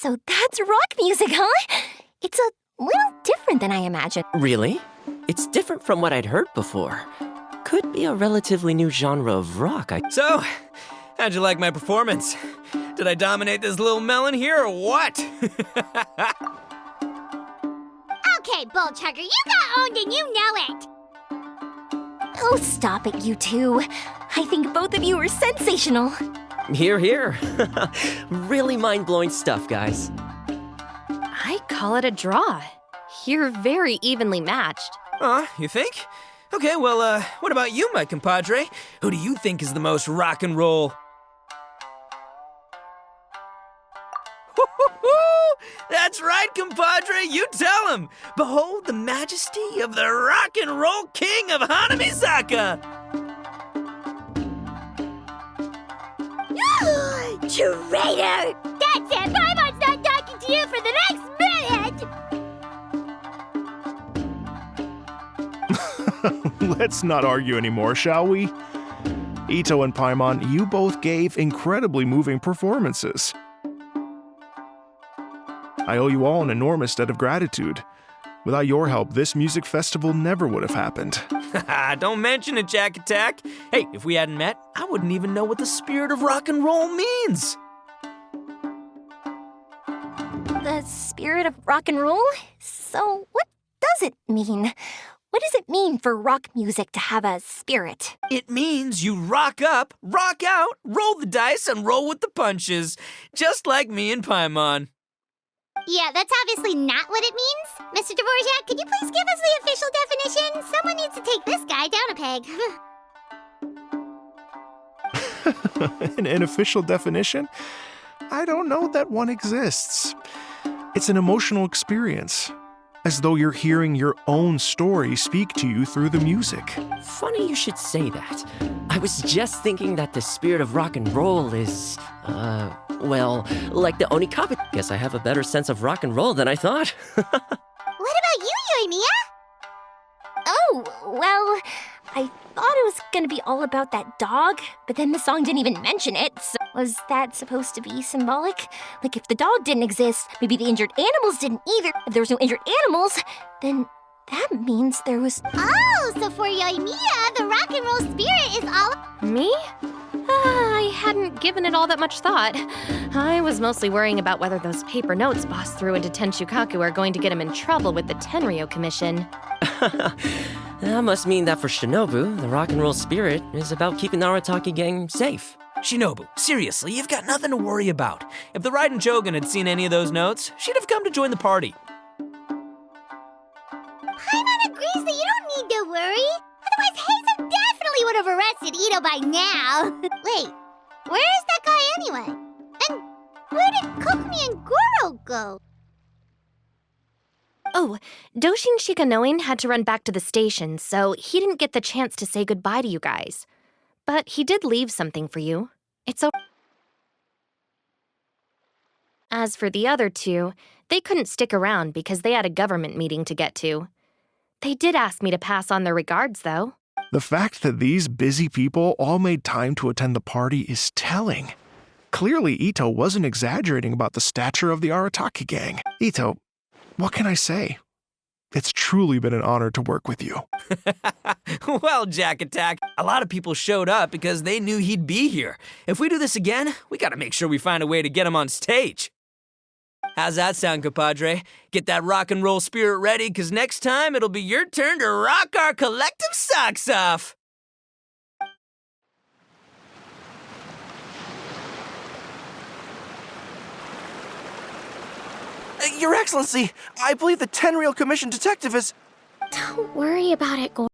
So that's rock music, huh? It's a little different than I imagined. Really? It's different from what I'd heard before. Could be a relatively new genre of rock. So, how'd you like my performance? Did I dominate this little melon here or what? Okay, Bull Chugger, you got owned and you know it! Oh, stop it, you two. I think both of you are sensational. Hear, hear. Really mind-blowing stuff, guys. I call it a draw. You're very evenly matched. You think? Okay, well, what about you, my compadre? Who do you think is the most rock and roll? That's right, compadre, you tell him! Behold the majesty of the rock and roll king of Hanamizaka! Traitor! That's it! Paimon's not talking to you for the next minute! Let's not argue anymore, shall we? Itto and Paimon, you both gave incredibly moving performances. I owe you all an enormous debt of gratitude. Without your help, this music festival never would have happened. Don't mention it, Jack Attack. Hey, if we hadn't met, I wouldn't even know what the spirit of rock and roll means. The spirit of rock and roll? So what does it mean? What does it mean for rock music to have a spirit? It means you rock up, rock out, roll the dice, and roll with the punches. Just like me and Paimon. Yeah, that's obviously not what it means. Mr. Dvorak, could you please give us the official definition? Someone needs to take this guy down a peg. An official definition? I don't know that one exists. It's an emotional experience, as though you're hearing your own story speak to you through the music. Funny you should say that. I was just thinking that the spirit of rock and roll is, well, like the Onikapi. Guess I have a better sense of rock and roll than I thought. What about you, Yoimiya? Oh, well, I thought it was gonna be all about that dog, but then the song didn't even mention it, so was that supposed to be symbolic? Like, if the dog didn't exist, maybe the injured animals didn't either. If there was no injured animals, then that means there was... Oh, so for Yoimiya, the rock and roll spirit is all... Me? I hadn't given it all that much thought. I was mostly worrying about whether those paper notes Boss threw into Tenshukaku are going to get him in trouble with the Tenryo Commission. That must mean that for Shinobu, the rock and roll spirit is about keeping the Arataki gang safe. Shinobu, seriously, you've got nothing to worry about. If the Raiden Shogun had seen any of those notes, she'd have come to join the party. Paimon agrees that you don't need to worry. Otherwise, Heizo definitely would have arrested Itto by now. Wait, where is that guy anyway? And where did Kokomi and Gorou go? Oh, Doshin Shikanoin had to run back to the station, so he didn't get the chance to say goodbye to you guys. But he did leave something for you. It's As for the other two, they couldn't stick around because they had a government meeting to get to. They did ask me to pass on their regards, though. The fact that these busy people all made time to attend the party is telling. Clearly, Itto wasn't exaggerating about the stature of the Arataki gang. Itto, what can I say? It's truly been an honor to work with you. Well, Jack Attack, a lot of people showed up because they knew he'd be here. If we do this again, we gotta make sure we find a way to get him on stage. How's that sound, compadre? Get that rock and roll spirit ready, because next time it'll be your turn to rock our collective socks off. Your Excellency, I believe the Tenryo Commission detective is... Don't worry about it,